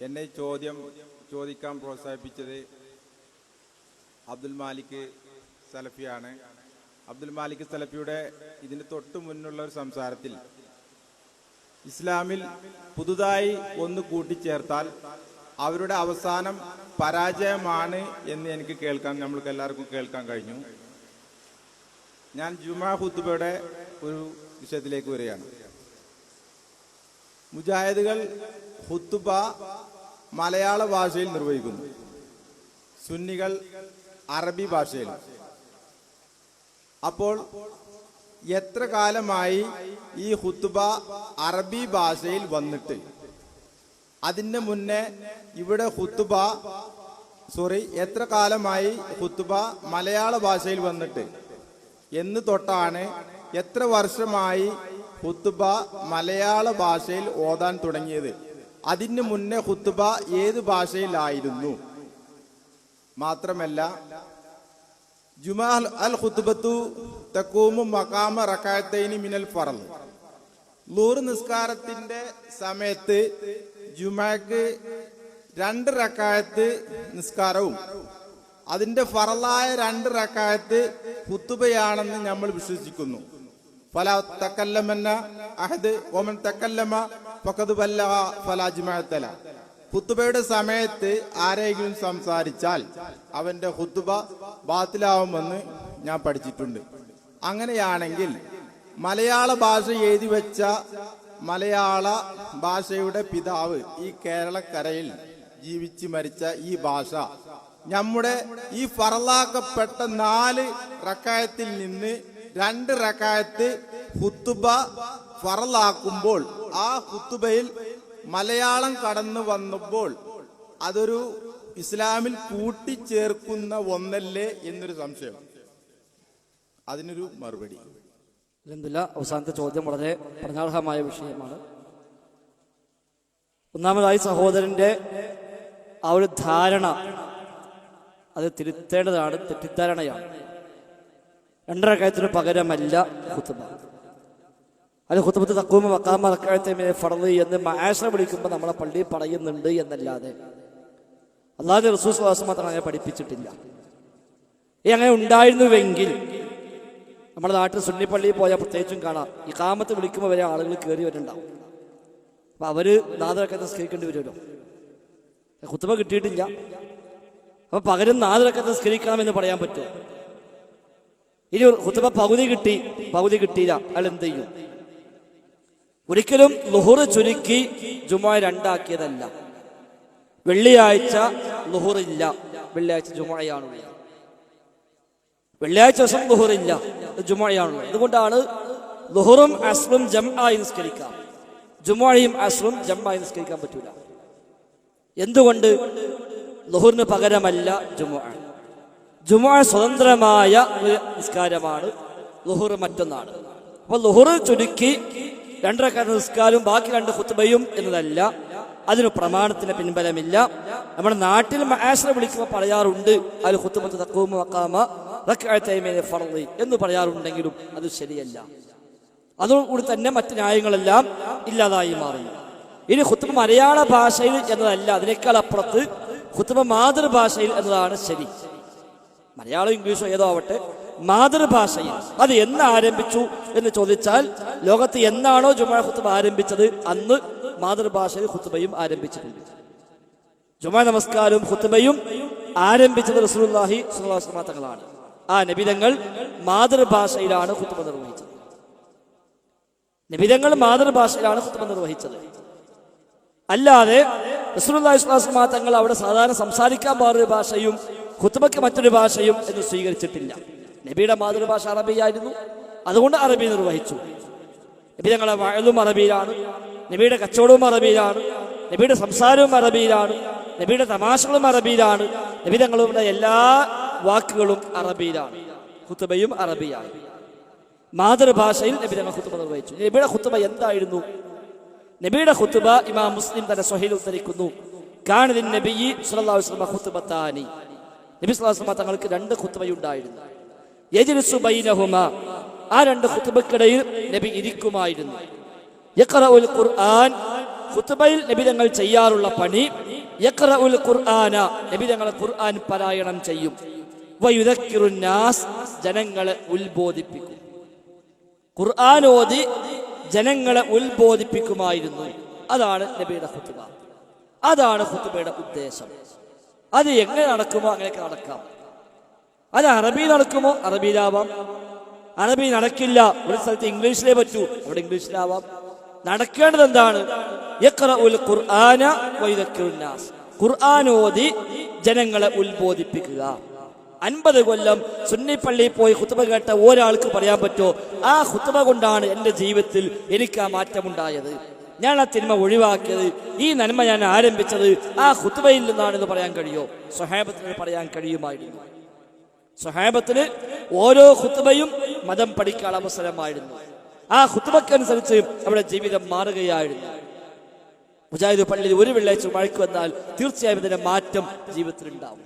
എന്നെ ചോദിക്കാൻ പ്രോത്സാഹിപ്പിച്ചത് അബ്ദുൽ മാലിക് സലഫിയാണ്. അബ്ദുൽ മാലിക് സലഫിയുടെ ഇതിന് തൊട്ടു മുന്നുള്ള ഒരു സംസാരത്തിൽ ഇസ്ലാമിൽ പുതുതായി ഒന്ന് കൂട്ടിച്ചേർത്താൽ അവരുടെ അവസാനം പരാജയമാണ് എന്ന് എനിക്ക് നമ്മൾക്ക് എല്ലാവർക്കും കേൾക്കാൻ കഴിഞ്ഞു. ഞാൻ ജുമാ ഖുത്ബയുടെ ഒരു വിഷയത്തിലേക്ക് വരികയാണ്. മുജാഹിദുകൾ ഖുത്ബ മലയാള ഭാഷയിൽ നിർവഹിക്കുന്നു, സുന്നികൾ അറബി ഭാഷയിൽ. അപ്പോൾ എത്ര കാലമായി ഈ ഖുത്ബ അറബി ഭാഷയിൽ വന്നിട്ട്? അതിന് മുന്നേ ഇവിടെ എത്ര കാലമായി ഖുത്ബ മലയാള ഭാഷയിൽ വന്നിട്ട് എന്ന് തൊട്ടാണ്? എത്ര വർഷമായി ഖുത്ബ മലയാള ഭാഷയിൽ ഓതാൻ തുടങ്ങിയത്? അതിന് മുന്നേ ഖുത്ബ ഏത് ഭാഷയിലായിരുന്നു? മാത്രമല്ല, ജുമാ അൽ ഖുത്ബത്തു തഖൂമു മഖാമ റകഅത്തൈനി മിനൽ ഫർള്. ളുഹർ നിസ്കാരത്തിന്റെ സമയത്ത് ജുമാക്ക് 2 റകഅത്ത് നിസ്കാരവും അതിന്റെ ഫറലായ 2 റകഅത്ത് ഖുത്ബയാണെന്ന് നമ്മൾ വിശ്വസിക്കുന്നു. ഫലാ തകല്ലമന്ന അഹദ് വമൻ തകല്ലമ ഫഖദ് ബല്ലഗ ഫലാ ജുമാഅത ല. ഖുത്ബയുടെ സമയത്ത് ആരെങ്കിലും സംസാരിച്ചാൽ അവന്റെ ഖുത്ബ ബാത്തിലാവുമെന്ന് ഞാൻ പഠിച്ചിട്ടുണ്ട്. അങ്ങനെയാണെങ്കിൽ മലയാള ഭാഷ എഴുതി വെച്ച മലയാള ഭാഷയുടെ പിതാവ് ഈ കേരളക്കരയിൽ ജീവിച്ച് മരിച്ച ഈ ഭാഷ നമ്മുടെ ഈ ഫറലാക്കപ്പെട്ട 4 റകഅത്തിൽ നിന്ന് 2 റകഅത്ത് ഖുത്ബ ഫറലാക്കുമ്പോൾ ആ ഖുത്ബയിൽ മലയാളം കടന്നു വന്നപ്പോൾ അതൊരു ഇസ്ലാമിൽ കൂട്ടിച്ചേർക്കുന്ന ഒന്നല്ലേ എന്നൊരു സംശയം. അതിനൊരു മറുപടി. അവസാനത്തെ ചോദ്യം വളരെ പ്രധാനമായ വിഷയമാണ്. ഒന്നാമതായി സഹോദരന്റെ ആ ഒരു ധാരണ അത് തിരുത്തേണ്ടതാണ്, തെറ്റിദ്ധാരണയാണ്. 2 റകഅത്തിന് പകരമല്ല ഖുത്ബ. അത് ഖുത്ബത്ത് തഖൂമു മഖാമ റകഅത്തൈനി മിനൽ ഫർള് എന്ന് മആശറ വിളിക്കുമ്പോൾ നമ്മളെ പള്ളിയിൽ പറയുന്നുണ്ട് എന്നല്ലാതെ അല്ലാഹുവിന്റെ റസൂൽ സ്വല്ലല്ലാഹു അലൈഹി വസല്ലം അങ്ങനെ പഠിപ്പിച്ചിട്ടില്ല. അങ്ങനെ ഉണ്ടായിരുന്നുവെങ്കിൽ നമ്മുടെ നാട്ടിൽ സുന്നി പള്ളിയിൽ പോയാൽ പ്രത്യേകിച്ചും കാണാം, ഇഖാമത്ത് വിളിക്കുമ്പോൾ വരെ ആളുകൾ കയറി വരുന്നുണ്ടാവും. അപ്പൊ അവര് 4 റകഅത്ത് നിസ്കരിക്കേണ്ടി വരുമല്ലോ. ഖുത്ബ കിട്ടിയിട്ടില്ല, അപ്പൊ പകരം 4 റകഅത്ത് നിസ്കരിക്കണമെന്ന് പറയാൻ പറ്റുമോ? ഇനി ഖുത്ബ പകുതി കിട്ടിയില്ല, അയാൾ എന്ത് ചെയ്യും? ഒരിക്കലും ളുഹർ ചുരുക്കി ജുമുഅ 2 ആക്കിയതല്ല. വെള്ളിയാഴ്ച ളുഹർ ഇല്ല, വെള്ളിയാഴ്ച ജുമുഅയാണുള്ളത്. വെള്ളിയാഴ്ച ദിവസം ളുഹർ ഇല്ല, ജുമുഅയാണുള്ളത്. അതുകൊണ്ടാണ് ളുഹറും അസ്റും ജംആയി നിസ്കരിക്കാം, ജുമുഅയും അസ്റും ജംആയി നിസ്കരിക്കാൻ പറ്റൂല. എന്തുകൊണ്ട്? ളുഹറിന് പകരമല്ല ജുമുഅ. ജുമുഅ സ്വതന്ത്രമായ ഒരു നിസ്കാരമാണ്, ളുഹർ മറ്റൊന്നാണ്. അപ്പൊ ളുഹർ ചുരുക്കി 2 റകഅത്ത് നിസ്കാരവും ബാക്കി 2 ഖുത്ബയും എന്നതല്ല, അതിന് പ്രമാണത്തിന് പിൻബലമില്ല. നമ്മുടെ നാട്ടിൽ മആശറ വിളിക്കുമ്പോൾ പറയാറുണ്ട് അൽ ഖുത്ബത്തു തഖൂമു മഖാമ റകഅത്തൈനി മിനൽ ഫർള് എന്ന് പറയാറുണ്ടെങ്കിലും അത് ശരിയല്ല. അതോടുകൂടി തന്നെ മറ്റു ന്യായങ്ങളെല്ലാം ഇല്ലാതായി മാറി. ഇനി ഖുത്ബ മലയാള ഭാഷയിൽ എന്നതല്ല, അതിനേക്കാൾ അപ്പുറത്ത് ഖുത്ബ മാതൃഭാഷയിൽ എന്നതാണ് ശരി. മലയാളം ഇംഗ്ലീഷോ ഏതോ ആവട്ടെ, മാതൃഭാഷയിൽ. അത് എന്ന് ആരംഭിച്ചു എന്ന് ചോദിച്ചാൽ, ലോകത്ത് എന്നാണോ ജുമുഅ ഖുത്ബ ആരംഭിച്ചത് അന്ന് മാതൃഭാഷയിൽ ഖുത്ബയും ആരംഭിച്ചിട്ടുണ്ട്. ജുമുഅ നമസ്കാരവും ഖുത്ബയും ആരംഭിച്ചത് റസൂലുള്ളാഹി സ്വല്ലല്ലാഹു അലൈഹി വസല്ലം തങ്ങളാണ്. ആ നബിതങ്ങൾ മാതൃഭാഷയിലാണ് ഖുത്ബ നിർവഹിച്ചത്. നബിതങ്ങൾ മാതൃഭാഷയിലാണ് ഖുത്ബ നിർവഹിച്ചത്. അല്ലാതെ റസൂലുള്ളാഹി സ്വല്ലല്ലാഹു അലൈഹി വസല്ലം തങ്ങൾ അവിടെ സാധാരണ സംസാരിക്കാൻ പാടുന്ന ഭാഷയും ഖുത്ബയ്ക്ക് മറ്റൊരു ഭാഷയും എന്ന് സ്വീകരിച്ചിട്ടില്ല. നബിയുടെ മാതൃഭാഷ അറബിയായിരുന്നു, അതുകൊണ്ട് അറബി നിർവഹിച്ചു. നബി തങ്ങളുടെ വഅലും അറബിയിലാണ്, നബിയുടെ കച്ചവടവും അറബിയിലാണ്, നബിയുടെ സംസാരവും അറബിയിലാണ്, നബിയുടെ തമാശകളും അറബിയിലാണ്, നബി തങ്ങളുടെ എല്ലാ വാക്കുകളും അറബിയിലാണ്, ഖുത്ബയും അറബിയാണ്. മാതൃഭാഷയിൽ നബി തങ്ങൾ ഖുത്ബ നിർവഹിച്ചു. നബിയുടെ ഖുത്ബ എന്തായിരുന്നു? നബിയുടെ ഖുത്ബ ഇമാം മുസ്ലിം തന്റെ സ്വഹീഹിൽ ഉദ്ധരിക്കുന്നു, കാന ലിന്നബിയ്യി സ്വല്ലല്ലാഹു അലൈഹി വസല്ലം ഖുത്ബത്താനി. നബി സ്വല്ലല്ലാഹു അലൈഹി വസല്ലം തങ്ങൾക്ക് 2 ഖുത്ബയുണ്ടായിരുന്നു. യജ്ലിസു ബൈനഹുമാ, ആ 2 ഖുത്ബയ്ക്കിടയിൽ നബി ഇരിക്കുമായിരുന്നു. യഖറഉൽ ഖുർആൻ ഖുത്ബയിൽ നബി തങ്ങൾ ചെയ്യാറുള്ള പണി യഖറഉൽ ഖുർആന, നബി തങ്ങൾ ഖുർആൻ പാരായണം ചെയ്യും. വയുദക്കിറുൻ നാസ്, ജനങ്ങളെ ഉത്ബോധിപ്പിക്കും. ഖുർആൻ ഓതി ജനങ്ങളെ ഉത്ബോധിപ്പിക്കുമായിരുന്നു. അതാണ് നബിയുടെ ഖുത്ബ, അതാണ് ഖുത്ബയുടെ ഉദ്ദേശം. അത് എങ്ങനെ നടക്കുമോ അങ്ങനെയൊക്കെ നടക്കാം. അത് അറബി നടക്കുമോ അറബിയിലാവാം, അറബി നടക്കില്ല ഒരു സ്ഥലത്ത് ഇംഗ്ലീഷിലേ പറ്റൂ അവിടെ ഇംഗ്ലീഷിലാവാം. നടക്കേണ്ടത് എന്താണ്? യഖറഉൽ ഖുർആന വയുദക്കിറുൻ നാസ്, ഖുർആൻ ഓതി ജനങ്ങളെ ഉത്ബോധിപ്പിക്കുക. 50 കൊല്ലം സുന്നി പള്ളിയിൽ പോയി ഖുത്ബ കേട്ട ഒരാൾക്ക് പറയാൻ പറ്റുമോ ആ ഖുത്ബ കൊണ്ടാണ് എൻ്റെ ജീവിതത്തിൽ എനിക്ക് ആ മാറ്റമുണ്ടായത്, ഞാൻ ആ തിന്മ ഒഴിവാക്കിയത്, ഈ നന്മ ഞാൻ ആരംഭിച്ചത് ആ ഖുത്ബയിൽ നിന്നാണെന്ന് പറയാൻ കഴിയോ? സ്വഹാബത്തിന് പറയാൻ കഴിയുമായിരുന്നു. സ്വഹാബത്തിന് ഓരോ ഖുത്ബയും മതം പഠിക്കാൻ അവസരമായിരുന്നു. ആ ഖുത്ബക്കനുസരിച്ച് അവിടെ ജീവിതം മാറുകയായിരുന്നു. മുജാഹിദ് പള്ളിയിൽ ഒരു വെള്ളിയാഴ്ച മഴയ്ക്ക് വന്നാൽ തീർച്ചയായും ഇതിന്റെ മാറ്റം ജീവിതത്തിൽ ഉണ്ടാവും.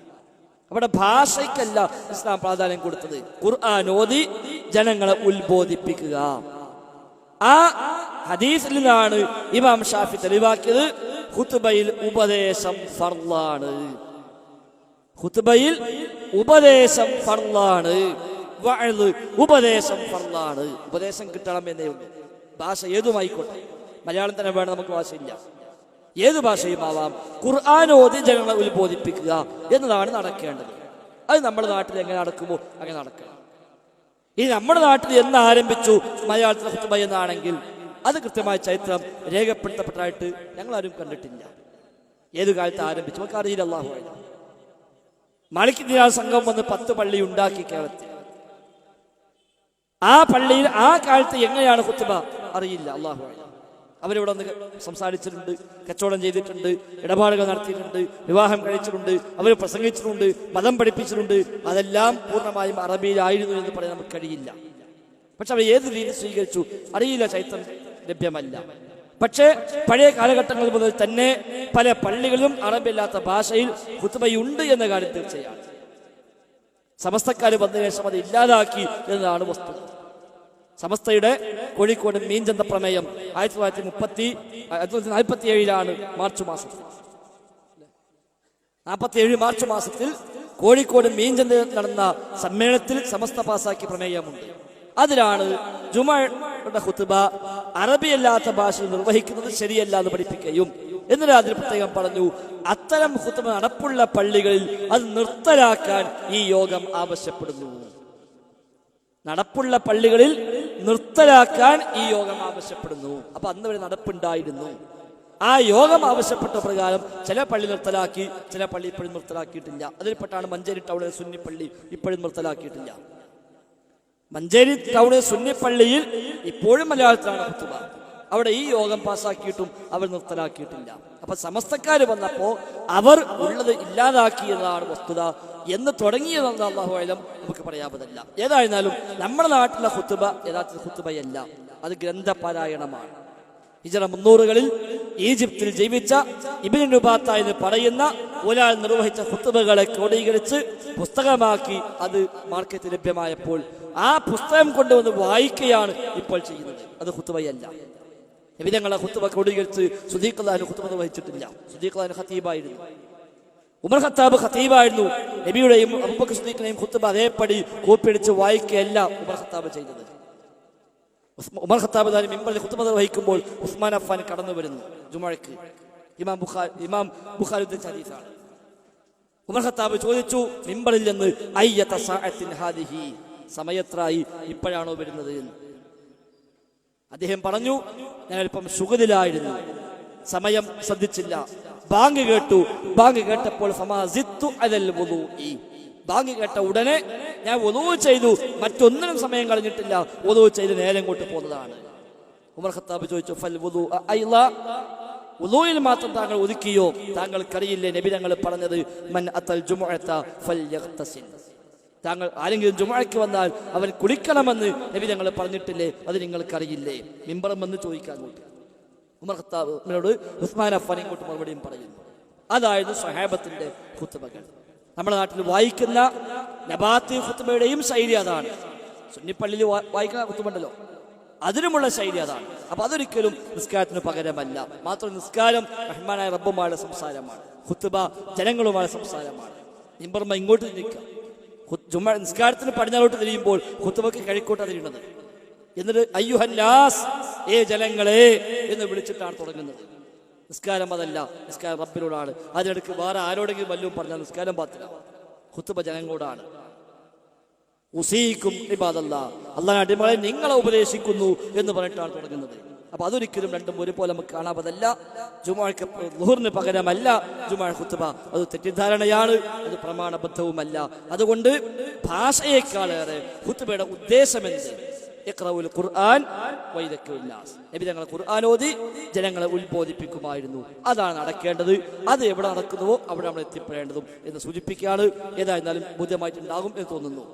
അവിടെ ഭാഷയ്ക്കല്ല ഇസ്ലാം പ്രാധാന്യം കൊടുത്തത്, ഖുർആൻ ഓതി ജനങ്ങളെ ഉത്ബോധിപ്പിക്കുക. ആ ഹദീസിൽ നിന്നാണ് ഇമാം ഷാഫി തെളിവാക്കിയത് ഖുത്ബയിൽ ഉപദേശം ഫർളാണ്. ഖുത്ബയിൽ ഉപദേശം ഫർളാണ്, വഅദ് ഉപദേശം ഫർളാണ്. ഉപദേശം കിട്ടണം എന്നേ ഉള്ളൂ. ഭാഷ ഏതുമായിക്കോട്ടെ, മലയാളം തന്നെ വേണം, നമുക്ക് ഭാഷയില്ല, ഏത് ഭാഷയും ആവാം. ഖുർആൻ ഓതി ജനങ്ങളെ ഉത്ബോധിപ്പിക്കുക എന്നതാണ് നടക്കേണ്ടത്. അത് നമ്മുടെ നാട്ടിൽ എങ്ങനെ നടക്കുമോ അങ്ങനെ നടക്കണം. ഇനി നമ്മുടെ നാട്ടിൽ എന്ന് ആരംഭിച്ചു മലയാളത്തിലെ ഖുത്ബ എന്നാണെങ്കിൽ അത് കൃത്യമായ ചരിത്രം രേഖപ്പെടുത്തപ്പെട്ടതായിട്ട് ഞങ്ങളാരും കണ്ടിട്ടില്ല. ഏതു കാലത്ത് ആരംഭിച്ചു നമുക്ക് അറിയില്ല. അല്ലാഹു അഅലം. മാലിക് ദിനാർ സംഘം വന്ന് 10 പള്ളി ഉണ്ടാക്കി കേരളത്തിൽ. ആ പള്ളിയിൽ ആ കാലത്ത് എങ്ങനെയാണ് ഖുത്ബ അറിയില്ല. അല്ലാഹു അഅലം. അവരിവിടെ ഒന്ന് സംസാരിച്ചിട്ടുണ്ട്, കച്ചവടം ചെയ്തിട്ടുണ്ട്, ഇടപാടുകൾ നടത്തിയിട്ടുണ്ട്, വിവാഹം കഴിച്ചിട്ടുണ്ട്, അവർ പ്രസംഗിച്ചിട്ടുണ്ട്, മതം പഠിപ്പിച്ചിട്ടുണ്ട്. അതെല്ലാം പൂർണ്ണമായും അറബിയിലായിരുന്നു എന്ന് പറയാൻ നമുക്ക് കഴിയില്ല. പക്ഷെ അവർ ഏത് രീതി സ്വീകരിച്ചു അറിയില്ല, ചരിത്രം ലഭ്യമല്ല. പക്ഷേ പഴയ കാലഘട്ടങ്ങൾ മുതൽ തന്നെ പല പള്ളികളിലും അറബിയല്ലാത്ത ഭാഷയിൽ ഖുത്ബയുണ്ട് എന്ന കാര്യം തീർച്ചയാണ്. സമസ്തക്കാർ വന്നതിന് ശേഷം അത് ഇല്ലാതാക്കി എന്നതാണ് വസ്തുത. സമസ്തയുടെ കോഴിക്കോട് മീൻചന്ത പ്രമേയം 1947 മാർച്ച് മാസത്തിൽ 47 മാർച്ച് മാസത്തിൽ കോഴിക്കോട് മീൻചന്തയിൽ നടന്ന സമ്മേളനത്തിൽ സമസ്ത പാസാക്കിയ പ്രമേയമുണ്ട്. അതിലാണ് ജുമുഅയുടെ ഖുത്ബ അറബിയല്ലാത്ത ഭാഷയിൽ നിർവഹിക്കുന്നത് ശരിയല്ല എന്ന് പഠിപ്പിക്കുകയും എന്നിട്ട് അതിൽ പ്രത്യേകം പറഞ്ഞു അത്തരം ഖുത്ബ നടപ്പുള്ള പള്ളികളിൽ അത് നിർത്തലാക്കാൻ ഈ യോഗം ആവശ്യപ്പെടുന്നു. നടപ്പുള്ള പള്ളികളിൽ നിർത്തലാക്കാൻ ഈ യോഗം ആവശ്യപ്പെടുന്നു. അപ്പൊ അന്ന് വരെ നടപ്പുണ്ടായിരുന്നു. ആ യോഗം ആവശ്യപ്പെട്ട പ്രകാരം ചില പള്ളി നിർത്തലാക്കി, ചില പള്ളി ഇപ്പോഴും നിർത്തലാക്കിയിട്ടില്ല. അതിൽപ്പെട്ടാണ് മഞ്ചേരി ടൗണിലെ സുന്നി പള്ളി ഇപ്പോഴും നിർത്തലാക്കിയിട്ടില്ല. മഞ്ചേരി ടൗണിലെ സുന്നി പള്ളിയിൽ ഇപ്പോഴും മലയാളത്തിലാണ് ഖുത്ബ. അവിടെ ഈ യോഗം പാസ്സാക്കിയിട്ടും അവർ നിർത്തലാക്കിയിട്ടില്ല. അപ്പൊ സമസ്തക്കാര് വന്നപ്പോ അവർ ഉള്ളത് ഇല്ലാതാക്കി എന്നതാണ് വസ്തുത. എന്ന് തുടങ്ങിയതെന്ന് അല്ലാഹു അഅലം നമുക്ക് പറയാവുന്നതല്ല. ഏതായിരുന്നാലും നമ്മുടെ നാട്ടിലെ ഖുത്ബ യഥാർത്ഥ ഖുത്ബയല്ല, അത് ഗ്രന്ഥപാരായണമാണ്. ഹിജ്റ 300-കളിൽ ഈജിപ്തിൽ ജീവിച്ച ഇബ്നു നുബാത്ത എന്ന് പറയുന്ന ഒരാൾ നിർവഹിച്ച ഖുത്ബകളെ ക്രോഡീകരിച്ച് പുസ്തകമാക്കി അത് മാർക്കറ്റിൽ ലഭ്യമായപ്പോൾ ആ പുസ്തകം കൊണ്ടുവന്ന് വായിക്കുകയാണ് ഇപ്പോൾ ചെയ്യുന്നത്. അത് ഖുത്ബയല്ല. നബി തങ്ങളെ ഖുത്ബ ക്രോഡീകരിച്ച് സുദീഖ് റളിയല്ലാഹു ഖുത്ബ നിർവഹിച്ചിട്ടില്ല. സുദീഖ് റളിയല്ലാഹു ഖതീബായിരുന്നു, ഉമർ ഖത്താബ് ഖതീബായിരുന്നു. നബിയുടെയും അബൂബക്കർ സിദ്ദീഖിനെയും ഖുത്ബ അതേപടി കോപ്പിയടിച്ച് വായിക്കുകയല്ല ഉമർ ഖത്താബ് ചെയ്തത്. ഉമർ ഖത്താബ് മിമ്പറിൽ ഖുത്ബ നിർവഹിക്കുമ്പോൾ ഉസ്മാൻ അഫ്ഫാൻ കടന്നു വരുന്നു ജുമുഅക്ക്. ഇമാം ബുഖാരി ഉദ്ധരിച്ച ഹദീസാണ്. ഉമർ ഖത്താബ് ചോദിച്ചു മിമ്പറിൽ നിന്ന് അയ്യത സഅത്തിൻ ഹാദിഹി, സമയത്രായി, ഇപ്പോഴാണോ വരുന്നത് എന്ന്. അദ്ദേഹം പറഞ്ഞു ഞാൻ അല്പം ശുഗലിലായിരുന്നു, സമയം ശ്രദ്ധിച്ചില്ല. ബാങ്ക് കേട്ടു, ബാങ്ക് കേട്ടപ്പോൾ ഫമാസിത്തു അലൽ വുളൂഇ, ബാങ്ക് കേട്ട ഉടനെ ഞാൻ വുളൂ ചെയ്തു, മറ്റൊന്നിനും സമയം കളഞ്ഞിട്ടില്ല, വുളൂ ചെയ്ത് നേരെ ഇങ്ങോട്ട് പോകുന്നതാണ്. ഉമർ ഖത്താബ് ചോദിച്ചു ഫൽ വുളൂ അയ്ള, വുളൂയിൽ മാത്രം താങ്കൾ ഒതുക്കിയോ? താങ്കൾക്കറിയില്ലേ നബി തങ്ങൾ പറഞ്ഞത് മൻ അത്തൽ ജുമുഅത ഫൽയഗ്തസിൽ, താങ്കൾ ആരെങ്കിലും ജുമുഅയ്ക്ക് വന്നാൽ അവൻ കുളിക്കണമെന്ന് നബി തങ്ങൾ പറഞ്ഞിട്ടില്ലേ? അത് നിങ്ങൾക്കറിയില്ലേ? മിമ്പറും വന്ന് ചോദിക്കാൻ അങ്ങോട്ട് ഉമർ ഖത്താബിനോട് ഉസ്മാൻ അഫ്ഫാൻ ഇങ്ങോട്ട് മറുപടിയും പറയുന്നു. അതായിരുന്നു സ്വഹാബത്തിന്റെ ഖുത്ബകൾ. നമ്മുടെ നാട്ടിൽ വായിക്കുന്ന നബാത്തി ഖുത്ബയുടെയും ശൈലി അതാണ്. സുന്നിപ്പള്ളിയിൽ വായിക്കുന്ന ഖുത്ബ ഉണ്ടല്ലോ, അതിനുമുള്ള ശൈലി അതാണ്. അപ്പൊ അതൊരിക്കലും നിസ്കാരത്തിന് പകരമല്ല. മാത്രം നിസ്കാരം റഹ്മാനായ റബ്ബുമായുള്ള സംസാരമാണ്, ഖുത്ബ ജനങ്ങളുമായ സംസാരമാണ്. മിമ്പർമ ഇങ്ങോട്ട് നിൽക്കുക, നിസ്കാരത്തിന് പടിഞ്ഞാറോട്ട് തിരിയുമ്പോൾ ഖുത്ബക്ക് കിഴക്കോട്ടാണ് തിരിയുന്നത്. എന്നിട്ട് അയ്യുഹന്നാസ്, ഏ ജനങ്ങളെ എന്ന് വിളിച്ചിട്ടാണ് തുടങ്ങുന്നത്. നിസ്കാരം അതല്ല, നിസ്കാരം റബ്ബിനോടാണ്. അതിനിടയ്ക്ക് വേറെ ആരോടെങ്കിലും വല്ലതും പറഞ്ഞാൽ നിസ്കാരം പാത്തില്ല. ഖുത്ബ ജനങ്ങളോടാണ്. ഉസീക്കും ഇബാദല്ലാഹ്, അല്ലാഹുവിന്റെ അടിമകളെ നിങ്ങളെ ഉപദേശിക്കുന്നു എന്ന് പറഞ്ഞിട്ടാണ് തുടങ്ങുന്നത്. അപ്പൊ അതൊരിക്കലും രണ്ടും ഒരുപോലെ നമുക്ക് കാണാവതല്ല. ജുമുഅക്ക് ളുഹറിന് പകരമല്ല ജുമുഅ ഖുത്ബ. അത് തെറ്റിദ്ധാരണയാണ്, അത് പ്രമാണബദ്ധവുമല്ല. അതുകൊണ്ട് ഭാഷയേക്കാളേറെ ഖുത്ബയുടെ ഉദ്ദേശമെന്ത്? ഇഖ്റഉൽ ഖുർആൻ വയദക്കുറുൻ നാസ്. നബി തങ്ങൾ ഖുർആൻ ഓതി ജനങ്ങളെ ഉത്ബോധിപ്പിക്കുമായിരുന്നു. അതാണ് നടക്കേണ്ടത്. അത് എവിടെ നടക്കുന്നുവോ അവിടെ നമ്മൾ എത്തിപ്പെടേണ്ടതും എന്ന് സൂചിപ്പിക്കുകയാണ്. ഏതായിരുന്നാലും ബുദ്ധിമായിട്ടുണ്ടാകും എന്ന് തോന്നുന്നു.